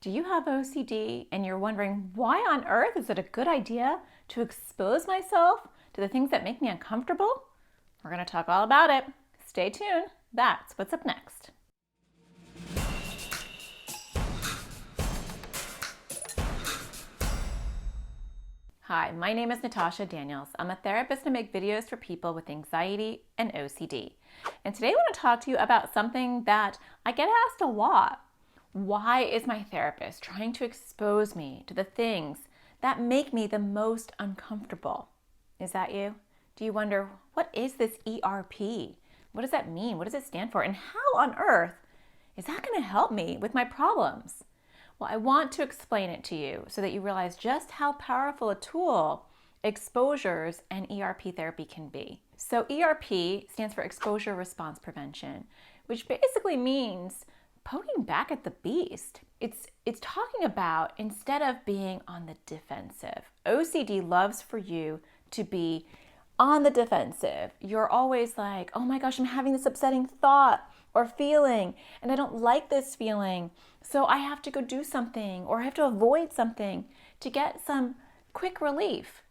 Do you have OCD and you're wondering why on earth is it a good idea to expose myself to the things that make me uncomfortable? We're going to talk all about it. Stay tuned. That's what's up next. Hi, my name is Natasha Daniels. I'm a therapist and make videos for people with anxiety and OCD. And today I want to talk to you about something that I get asked a lot. Why is my therapist trying to expose me to the things that make me the most uncomfortable? Is that you? Do you wonder, what is this ERP? What does that mean? What does it stand for? And how on earth is that going to help me with my problems? Well, I want to explain it to you so that you realize just how powerful a tool exposures and ERP therapy can be. So ERP stands for Exposure Response Prevention, which basically means poking back at the beast. It's talking about instead of being on the defensive. OCD loves for you to be on the defensive. You're always like, oh my gosh, I'm having this upsetting thought or feeling, and I don't like this feeling. So I have to go do something, or I have to avoid something to get some quick relief.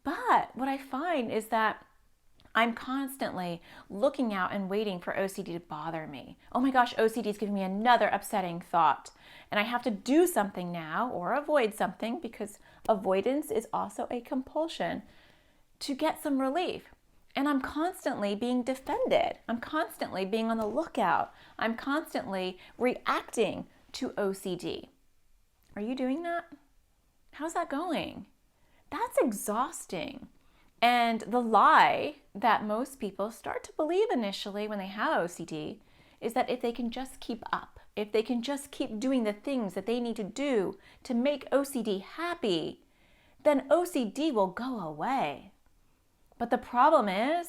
But what I find is that I'm constantly looking out and waiting for OCD to bother me. Oh my gosh, OCD is giving me another upsetting thought. And I have to do something now or avoid something, because avoidance is also a compulsion, to get some relief. And I'm constantly being defended. I'm constantly being on the lookout. I'm constantly reacting to OCD. Are you doing that? How's that going? That's exhausting. And the lie that most people start to believe initially when they have OCD is that if they can just keep up, if they can just keep doing the things that they need to do to make OCD happy, then OCD will go away. But the problem is,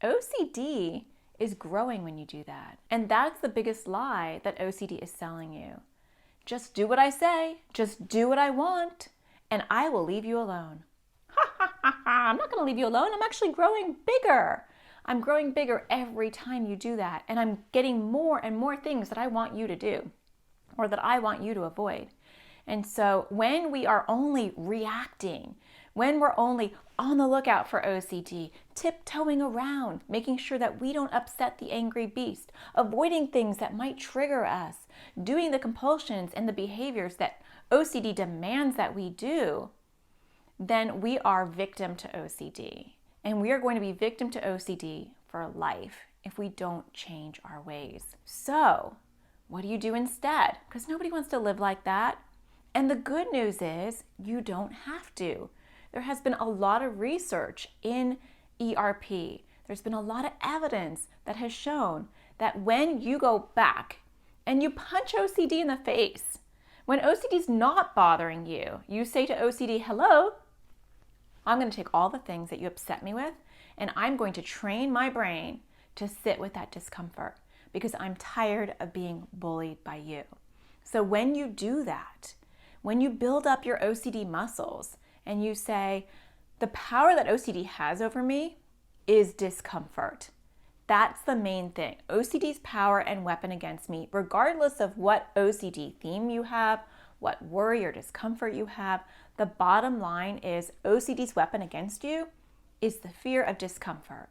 OCD is growing when you do that. And that's the biggest lie that OCD is selling you. Just do what I say, just do what I want, and I will leave you alone. I'm not going to leave you alone. I'm actually growing bigger. I'm growing bigger every time you do that. And I'm getting more and more things that I want you to do, or that I want you to avoid. And so when we are only reacting, when we're only on the lookout for OCD, tiptoeing around, making sure that we don't upset the angry beast, avoiding things that might trigger us, doing the compulsions and the behaviors that OCD demands that we do, then we are victim to OCD. And we are going to be victim to OCD for life if we don't change our ways. So, what do you do instead? Because nobody wants to live like that. And the good news is you don't have to. There has been a lot of research in ERP. There's been a lot of evidence that has shown that when you go back and you punch OCD in the face, when OCD is not bothering you, you say to OCD, hello, I'm going to take all the things that you upset me with, and I'm going to train my brain to sit with that discomfort because I'm tired of being bullied by you. So when you do that, when you build up your OCD muscles and you say, the power that OCD has over me is discomfort. That's the main thing. OCD's power and weapon against me, regardless of what OCD theme you have, what worry or discomfort you have, the bottom line is OCD's weapon against you is the fear of discomfort.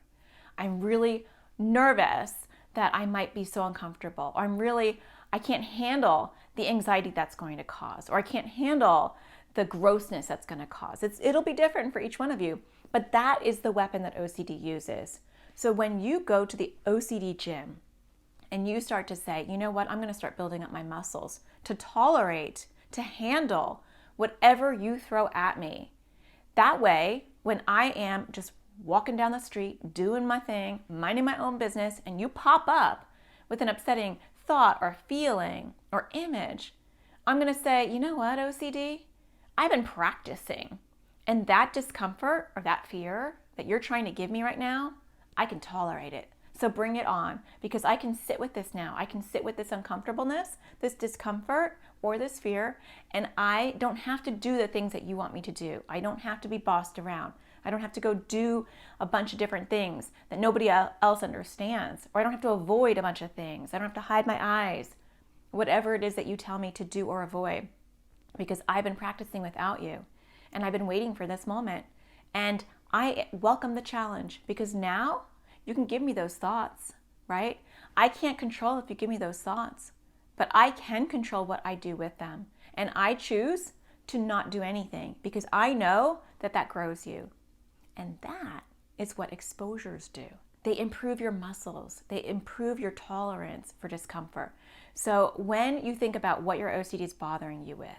I'm really nervous that I might be so uncomfortable, or I can't handle the anxiety that's going to cause, or I can't handle the grossness that's going to cause. It'll be different for each one of you, but that is the weapon that OCD uses. So when you go to the OCD gym and you start to say, you know what, I'm going to start building up my muscles to tolerate, to handle whatever you throw at me. That way, when I am just walking down the street, doing my thing, minding my own business, and you pop up with an upsetting thought or feeling or image, I'm going to say, you know what, OCD? I've been practicing. And that discomfort or that fear that you're trying to give me right now, I can tolerate it. So bring it on, because I can sit with this now. I can sit with this uncomfortableness, this discomfort, or this fear, and I don't have to do the things that you want me to do. I don't have to be bossed around. I don't have to go do a bunch of different things that nobody else understands, or I don't have to avoid a bunch of things. I don't have to hide my eyes. whatever it is that you tell me to do or avoid, because I've been practicing without you and I've been waiting for this moment. And I welcome the challenge because now you can give me those thoughts, right? I can't control if you give me those thoughts, but I can control what I do with them. And I choose to not do anything because I know that that grows you. And that is what exposures do. They improve your muscles. They improve your tolerance for discomfort. So when you think about what your OCD is bothering you with,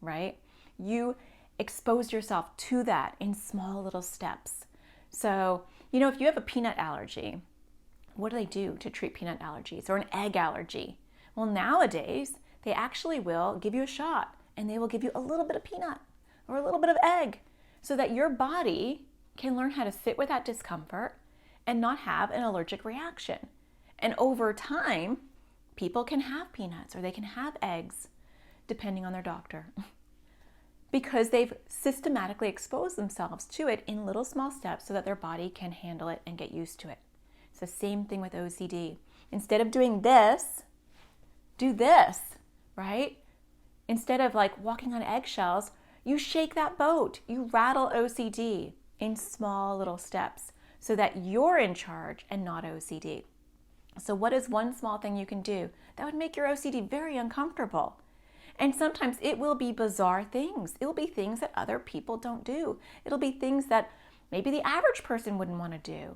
right, you expose yourself to that in small little steps. So, if you have a peanut allergy, what do they do to treat peanut allergies or an egg allergy? Well, nowadays, they actually will give you a shot and they will give you a little bit of peanut or a little bit of egg so that your body can learn how to sit with that discomfort and not have an allergic reaction. And over time, people can have peanuts or they can have eggs, depending on their doctor, because they've systematically exposed themselves to it in little small steps so that their body can handle it and get used to it. It's the same thing with OCD. Instead of doing this, do this, right? Instead of like walking on eggshells, you shake that boat. You rattle OCD in small little steps so that you're in charge and not OCD. So what is one small thing you can do that would make your OCD very uncomfortable? And sometimes it will be bizarre things. It will be things that other people don't do. It'll be things that maybe the average person wouldn't want to do.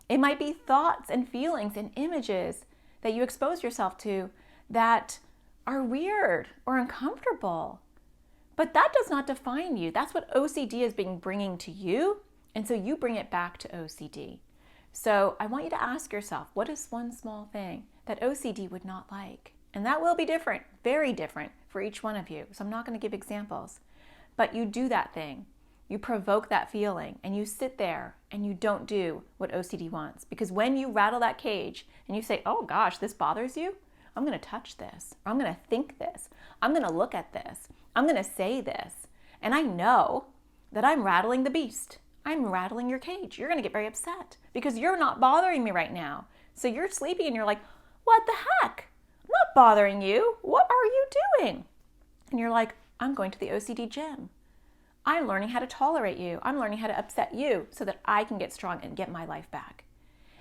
It might be thoughts and feelings and images that you expose yourself to that are weird or uncomfortable. But that does not define you. That's what OCD is bringing to you. And so you bring it back to OCD. So I want you to ask yourself, what is one small thing that OCD would not like? And that will be different, very different for each one of you. So I'm not going to give examples. But you do that thing. You provoke that feeling and you sit there and you don't do what OCD wants. Because when you rattle that cage and you say, oh gosh, this bothers you, I'm going to touch this, or I'm going to think this, I'm going to look at this, I'm going to say this. And I know that I'm rattling the beast. I'm rattling your cage. You're going to get very upset because you're not bothering me right now. So you're sleepy and you're like, what the heck? I'm not bothering you. What are you doing? And you're like, I'm going to the OCD gym. I'm learning how to tolerate you. I'm learning how to upset you so that I can get strong and get my life back.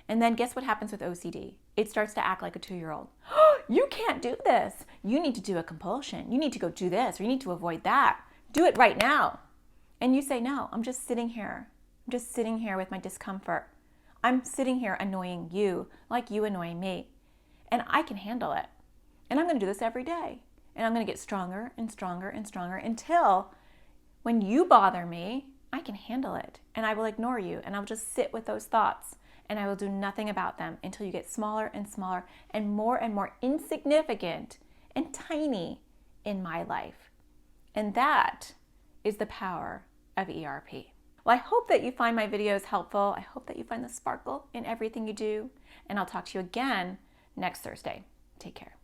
And then guess what happens with OCD? It starts to act like a 2-year-old. You can't do this. You need to do a compulsion. You need to go do this, or you need to avoid that. Do it right now. And you say, no, I'm just sitting here. I'm just sitting here with my discomfort. I'm sitting here annoying you like you annoy me. And I can handle it. And I'm going to do this every day. And I'm going to get stronger and stronger and stronger until when you bother me, I can handle it. And I will ignore you. And I'll just sit with those thoughts. And I will do nothing about them until you get smaller and smaller and more insignificant and tiny in my life. And that is the power of ERP. Well, I hope that you find my videos helpful. I hope that you find the sparkle in everything you do. And I'll talk to you again next Thursday. Take care.